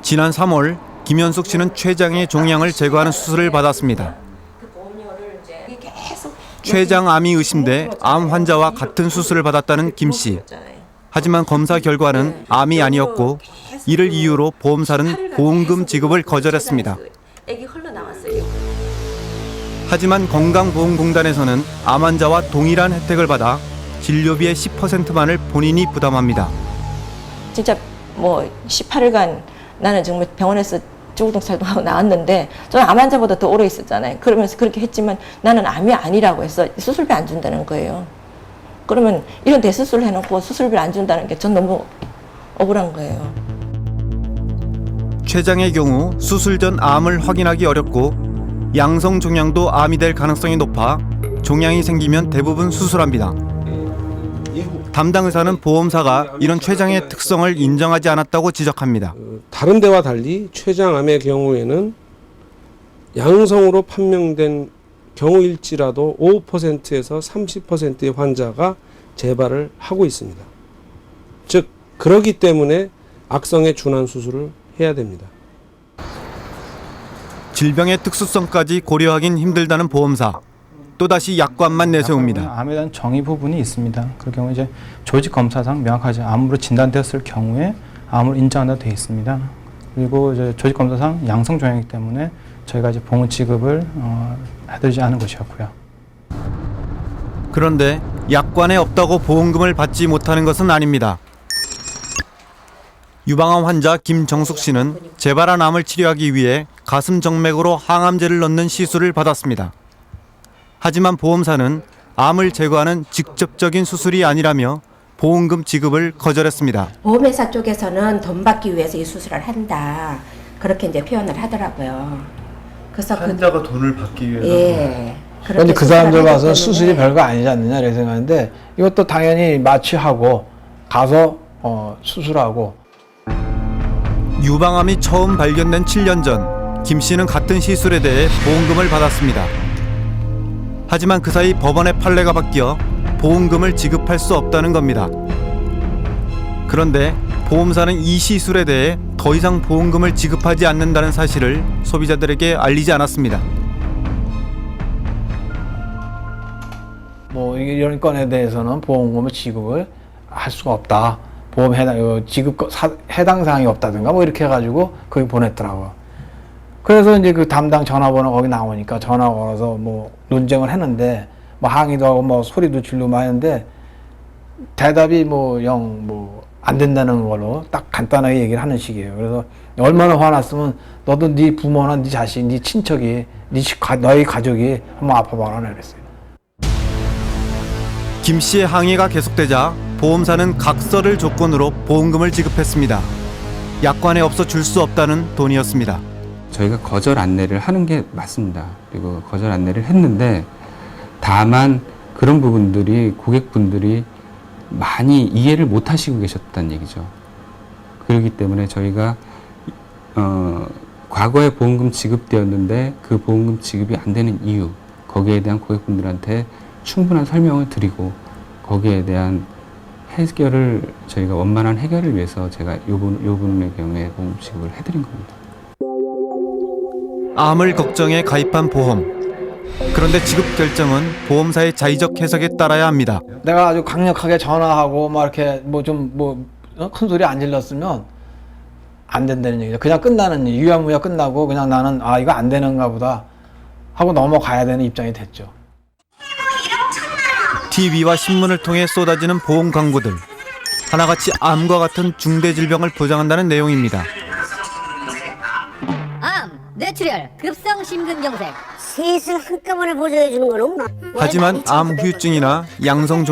지난 3월 김현숙 씨는 췌장의 종양을 제거하는 수술을 받았습니다. 췌장암이 의심돼 암 환자와 같은 수술을 받았다는 김 씨. 하지만 검사 결과는 암이 아니었고 이를 이유로 보험사는 보험금 지급을 거절했습니다. 하지만 건강보험공단에서는 암 환자와 동일한 혜택을 받아 진료비의 10%만을 본인이 부담합니다. 진짜 뭐 18일간 나는 정말 병원에서 조국동살도 하고 나왔는데 저는 암 환자보다 더 오래 있었잖아요. 그러면서 그렇게 했지만 나는 암이 아니라고 해서 수술비 안 준다는 거예요. 그러면 이런 대수술을 해놓고 수술비를 안 준다는 게 전 너무 억울한 거예요. 췌장의 경우 수술 전 암을 확인하기 어렵고 양성 종양도 암이 될 가능성이 높아 종양이 생기면 대부분 수술합니다. 담당 의사는 보험사가 이런 췌장의 특성을 인정하지 않았다고 지적합니다. 다른 데와 달리 췌장암의 경우에는 양성으로 판명된 경우일지라도 5%에서 30%의 환자가 재발을 하고 있습니다. 즉 그러기 때문에 악성의 준환 수술을 해야 됩니다. 질병의 특수성까지 고려하긴 힘들다는 보험사. 또다시 약관만 내세웁니다. 암에 대한 정의 부분이 있습니다. 그 경우 이제 조직 검사상 명확하지 암으로 진단되었을 경우에 암을 인정한다 되어 있습니다. 그리고 이제 조직 검사상 양성 종양이기 때문에 저희가 이제 보험 지급을 해드리지 않은 것이었고요. 그런데 약관에 없다고 보험금을 받지 못하는 것은 아닙니다. 유방암 환자 김정숙 씨는 재발한 암을 치료하기 위해 가슴 정맥으로 항암제를 넣는 시술을 받았습니다. 하지만 보험사는 암을 제거하는 직접적인 수술이 아니라며 보험금 지급을 거절했습니다. 보험회사 쪽에서는 돈 받기 위해서 이 수술을 한다. 그렇게 이제 표현을 하더라고요. 그래서 환자가 돈을 받기 위해서. 예. 그런데 그 사람들 봐서 수술이 별거 아니지 않느냐 이렇게 생각하는데 이것도 당연히 마취하고 가서 수술하고. 유방암이 처음 발견된 7년 전 김 씨는 같은 시술에 대해 보험금을 받았습니다. 하지만 그 사이 법원의 판례가 바뀌어 보험금을 지급할 수 없다는 겁니다. 그런데 보험사는 이 시술에 대해 더 이상 보험금을 지급하지 않는다는 사실을 소비자들에게 알리지 않았습니다. 뭐 이런 건에 대해서는 보험금을 지급을 할 수가 없다. 보험 해당 사항이 없다든가 뭐 이렇게 해가지고 거기 보냈더라고요. 그래서 이제 그 담당 전화번호 거기 나오니까 전화 걸어서 뭐 논쟁을 했는데 뭐 항의도 하고 뭐 소리도 지르고 하는데 대답이 뭐 영 뭐 안 된다는 걸로 딱 간단하게 얘기를 하는 식이에요. 그래서 얼마나 화났으면 너도 네 부모나 네 자식, 네 친척이 너희 가족이 한번 아파봐라 그랬어요. 김 씨의 항의가 계속되자 보험사는 각서를 조건으로 보험금을 지급했습니다. 약관에 없어 줄 수 없다는 돈이었습니다. 저희가 거절 안내를 하는 게 맞습니다. 그리고 거절 안내를 했는데 다만 그런 부분들이 고객분들이 많이 이해를 못 하시고 계셨다는 얘기죠. 그렇기 때문에 저희가 과거에 보험금 지급되었는데 그 보험금 지급이 안 되는 이유, 거기에 대한 고객분들한테 충분한 설명을 드리고 거기에 대한 해결을 저희가 원만한 해결을 위해서 제가 요 부분의 경우에 보험 지급을 해드린 겁니다. 암을 걱정해 가입한 보험. 그런데 지급 결정은 보험사의 자의적 해석에 따라야 합니다. 내가 아주 강력하게 전화하고 막 이렇게 뭐 좀 큰 소리 안 질렀으면 안 된다는 얘기죠. 그냥 끝나는 얘기, 유야무야 끝나고 그냥 나는 이거 안 되는가 보다 하고 넘어가야 되는 입장이 됐죠. TV와 신문을 통해 쏟아지는 보험 광고들. 하나같이 암과 같은 중대 질병을 보장한다는 내용입니다. 암, 뇌출혈, 급성 심근경색. 셋을 한꺼번에 보조해 주는 건 없나? 하지만 암 후유증이나 양성